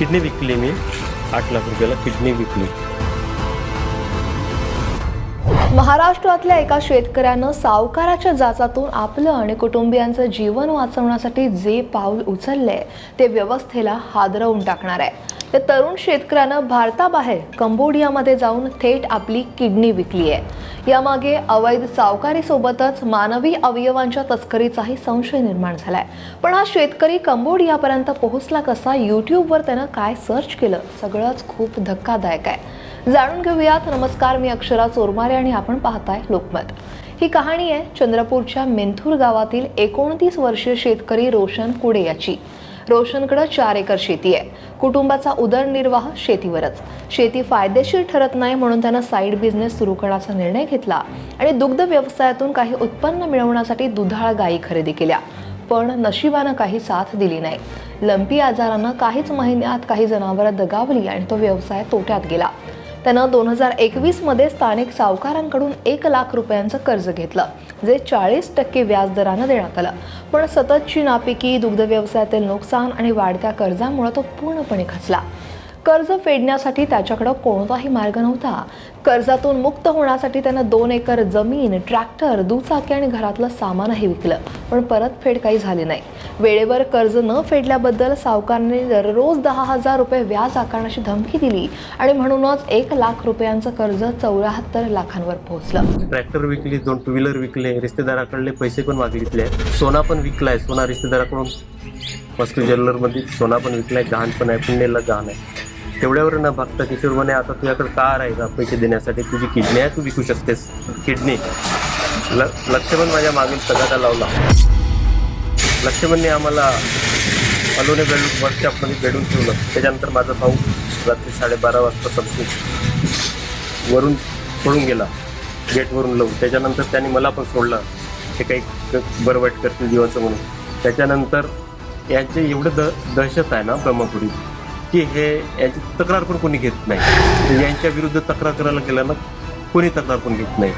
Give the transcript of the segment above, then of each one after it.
Kidney विकली मी 8 लाख रुपयाला kidney विकली. महाराष्ट्रातल्या एका शेतकऱ्यानं सावकाराच्या जाचातून आपलं आणि कुटुंबियांचं जीवन वाचवण्यासाठी जे पाऊल उचललंय ते व्यवस्थेला हादरवून टाकणार आहे. त्या तरुण शेतकऱ्यानं भारताबाहेर कंबोडियामध्ये जाऊन थेट आपली किडनी विकली आहे. यामागे अवैध सावकारीसोबतच मानवी अवयवांच्या तस्करीचाही संशय निर्माण झालाय. पण हा शेतकरी कंबोडियापर्यंत पोहोचला कसा, यूट्यूबवर त्यानं काय सर्च केलं, सगळंच खूप धक्कादायक आहे. जाणून घेऊयात. नमस्कार, मी अक्षरा चोरमारे आणि आपण पाहताय लोकमत. ही कहाणी आहे चंद्रपूरच्या मेंथूर गावातील 29 वर्षीय शेतकरी रोशन कुडे याची. रोशनकडे 4 एकर शेती आहे. कुटुंबाचा उदरनिर्वाह शेतीवरच. शेती फायदेशीर ठरत नाही म्हणून त्यानं साईड बिझनेस सुरू करण्याचा निर्णय घेतला आणि दुग्ध व्यवसायातून काही उत्पन्न मिळवण्यासाठी दुधाळ गायी खरेदी केल्या. पण नशिबानं काही साथ दिली नाही. लंपी आजारानं काहीच महिन्यात काही जनावरं दगावली आणि तो व्यवसाय तोट्यात गेला. त्यानं 2021 मध्ये स्थानिक सावकारांकडून 1 लाख रुपयांचं कर्ज घेतलं, जे 40% व्याजदरानं देण्यात आलं. पण सततची नापिकी, दुग्ध व्यवसायातील नुकसान आणि वाढत्या कर्जामुळे तो पूर्णपणे खचला. कर्ज फेडण्यासाठी त्याच्याकडे कोणताही मार्ग नव्हता. कर्जातून मुक्त होण्यासाठी त्यानं 2 एकर जमीन, ट्रॅक्टर, दुचाकी आणि घरातलं सामानही विकलं. पण परतफेड काही झाली नाही. वेळेवर कर्ज न फेडल्याबद्दल सावकाराने दररोज 10,000 रुपये व्याज आकारण्याची धमकी दिली आणि म्हणूनच 1 लाख रुपयांचं कर्ज 74 लाखांवर पोहोचलं. ट्रॅक्टर विकली, 2 टू व्हीलर विकले, रिश्तेदाराकडले पैसे पण मागितले, सोना पण विकलाय. सोना रिश्तेदाराकडून मस्त ज्वेलरमध्ये सोना पण विकलाय. गहाण पण आहे, पुण्याला गहाण आहे. तेवढ्यावर न बघता किशोर म्हणे, आता तुझ्याकडे कार आहे का पैसे देण्यासाठी, तुझी किडनी आहे, तू विकू शकतेस किडनी. लक्ष्मण माझ्या मागील तगादा लावला. लक्ष्मणने आम्हाला अलोने वर्कशॉपमध्ये बेडून ठेवलं. त्याच्यानंतर माझा भाऊ रात्री 12:30 वाजता समजून वरून पळून गेला, गेटवरून लावून. त्याच्यानंतर त्यांनी मला पण सोडलं, हे काही बरं वाईट करतील जीवाचं म्हणून. त्याच्यानंतर यांचे एवढं दहशत आहे ना ब्रह्मपुरी, की हे याची तक्रार पण कोणी घेत नाही. यांच्या विरुद्ध तक्रार करायला गेलं ना, कोणी तक्रार पण घेत नाही.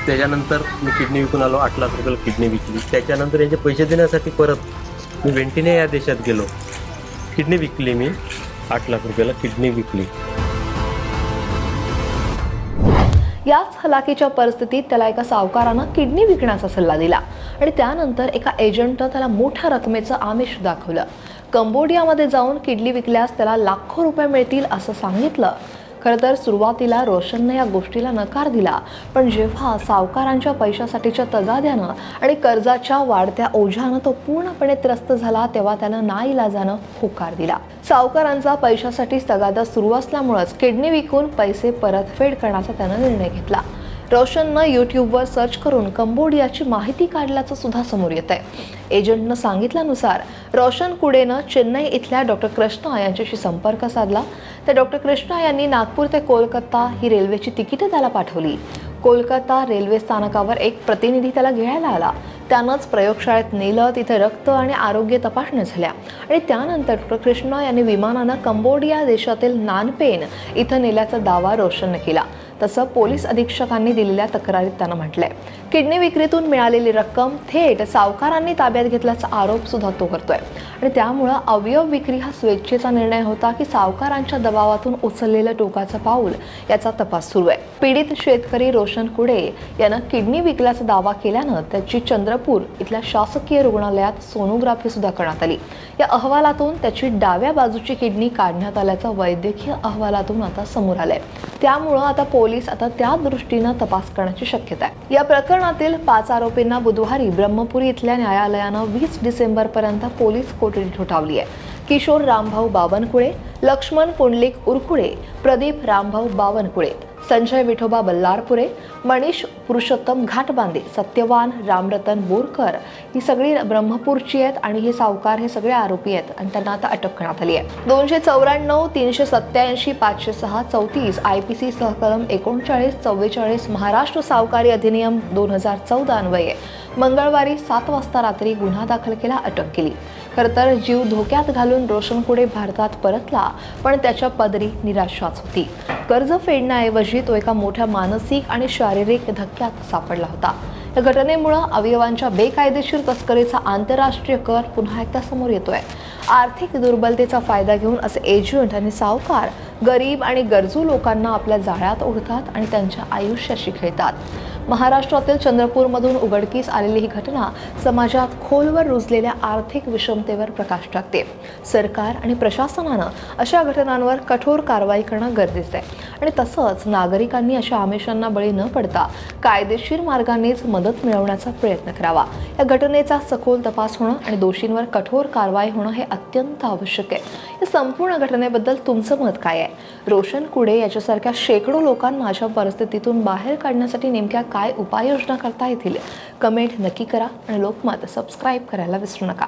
त्याच्यानंतर मी किडनी विकून आलो. 8 लाख रुपयाला किडनी विकली. त्याच्यानंतर यांचे पैसे देण्यासाठी परत मी वेंटिने या देशात गेलो. किडनी विकली मी 8 लाख रुपयाला किडनी विकली. याच हलाखीच्या परिस्थितीत त्याला एका सावकारानं किडनी विकण्याचा सल्ला दिला आणि त्यानंतर एका एजंटनं त्याला मोठ्या रकमेचं आमिष दाखवलं. कंबोडियामध्ये जाऊन किडनी विकल्यास त्याला लाखो रुपये मिळतील असं सांगितलं. खरं तर सुरुवातीला रोशनने या गोष्टीला नकार दिला, पण जेव्हा सावकारांच्या पैशासाठीच्या तगाद्यानं आणि कर्जाच्या वाढत्या ओझ्यानं तो पूर्णपणे त्रस्त झाला, तेव्हा त्यानं नाईलाजानं होकार दिला. सावकारांचा पैशासाठी तगादा सुरू असल्यामुळेच किडनी विकून पैसे परतफेड करण्याचा त्यानं निर्णय घेतला. रोशननं यूट्यूबवर सर्च करून कंबोडियाची माहिती काढल्याचं सुद्धा समोर येत आहे. एजंटनं सांगितल्यानुसार रोशन कुडेनं चेन्नई इथल्या डॉक्टर कृष्णा यांच्याशी संपर्क साधला. तर डॉक्टर कृष्णा यांनी नागपूर ते कोलकाता ही रेल्वेची तिकीटं त्याला पाठवली. कोलकाता रेल्वे स्थानकावर एक प्रतिनिधी त्याला घ्यायला आला. त्यानंच प्रयोगशाळेत नेलं. तिथे रक्त आणि आरोग्य तपासण्या झाल्या आणि त्यानंतर डॉक्टर कृष्णा यांनी विमानानं कंबोडिया देशातील नानपेन इथं नेल्याचा दावा रोशनने केला. तसं पोलीस अधीक्षकांनी दिलेल्या तक्रारीत त्यानं म्हटलंय. किडनी विक्रीतून मिळालेली रक्कम थेट सावकारांनी ताब्यात घेतल्याचा आरोप सुद्धा तो करतोय आणि त्यामुळं अवयव विक्री हा स्वेच्छेचा निर्णय होता की सावकारांच्या दबावातून उचललेलं टोकाचं पाऊल, याचा तपास सुरू आहे. पीडित शेतकरी रोशन कुडे यानं किडनी विकल्याचा दावा केल्यानं त्याची चंद्रपूर इथल्या शासकीय रुग्णालयात सोनोग्राफी सुद्धा करण्यात आली. या अहवालातून त्याची डाव्या बाजूची किडनी काढण्यात आल्याचं वैद्यकीय अहवालातून आता समोर आलंय. त्यामुळं आता पोलीस त्या दृष्टीनं तपास करण्याची शक्यता आहे. या प्रकरणातील 5 आरोपींना बुधवारी ब्रह्मपुरी इथल्या न्यायालयानं 20 डिसेंबरपर्यंत पोलीस कोठडी ठोठावली आहे. किशोर रामभाऊ बावनकुळे, लक्ष्मण पुंडलिक उरकुळे, प्रदीप रामभाऊ बावनकुळे, संजय विठोबा बल्लारपुरे, मनीष पुरुषोत्तम घाटबांदे, सत्यवान रामरतन बोरकर ही सगळी ब्रह्मपूरची आहेत आणि हे सावकार हे सगळे आरोपी आहेत आणि त्यांना आता अटक करण्यात आली आहे. 294, 387, 506, 34 IPC सहकलम 39, 44 महाराष्ट्र सावकारी अधिनियम 2014 अन्वये मंगळवारी 7 वाजता रात्री गुन्हा दाखल केला, अटक केली. खरं तर जीव धोक्यात घालून रोशन कुडे भारतात परतला, पण त्याच्या पदरी निराशाच होती. कर्ज फेडण्याऐवजी तो एका मोठ्या मानसिक आणि शारीरिक धक्क्यात सापडला होता. या घटनेमुळं अवयवांच्या बेकायदेशीर तस्करीचा आंतरराष्ट्रीय कर पुन्हा एकदा समोर येतोय. आर्थिक दुर्बलतेचा फायदा घेऊन असे एजंट आणि सावकार गरीब आणि गरजू लोकांना आपल्या जाळ्यात ओढतात आणि त्यांच्या आयुष्याशी खेळतात. महाराष्ट्रातील चंद्रपूरमधून उघडकीस आलेली ही घटना समाजात खोलवर रुजलेल्या आर्थिक विषमतेवर प्रकाश टाकते. सरकार आणि प्रशासनानं अशा घटनांवर कठोर कारवाई करणं गरजेचं आहे आणि तसंच नागरिकांनी अशा आमिषांना बळी न पडता कायदेशीर मार्गानेच मदत मिळवण्याचा प्रयत्न करावा. या घटनेचा सखोल तपास होणं आणि दोषींवर कठोर कारवाई होणं हे अत्यंत आवश्यक आहे. या संपूर्ण घटनेबद्दल तुमचं मत काय आहे? रोशन कुडे याच्यासारख्या शेकडो लोकांना अशा परिस्थितीतून बाहेर काढण्यासाठी नेमक्या काय उपाययोजना करता येतील? कमेंट नक्की करा आणि लोकमत सबस्क्राईब करायला विसरू नका.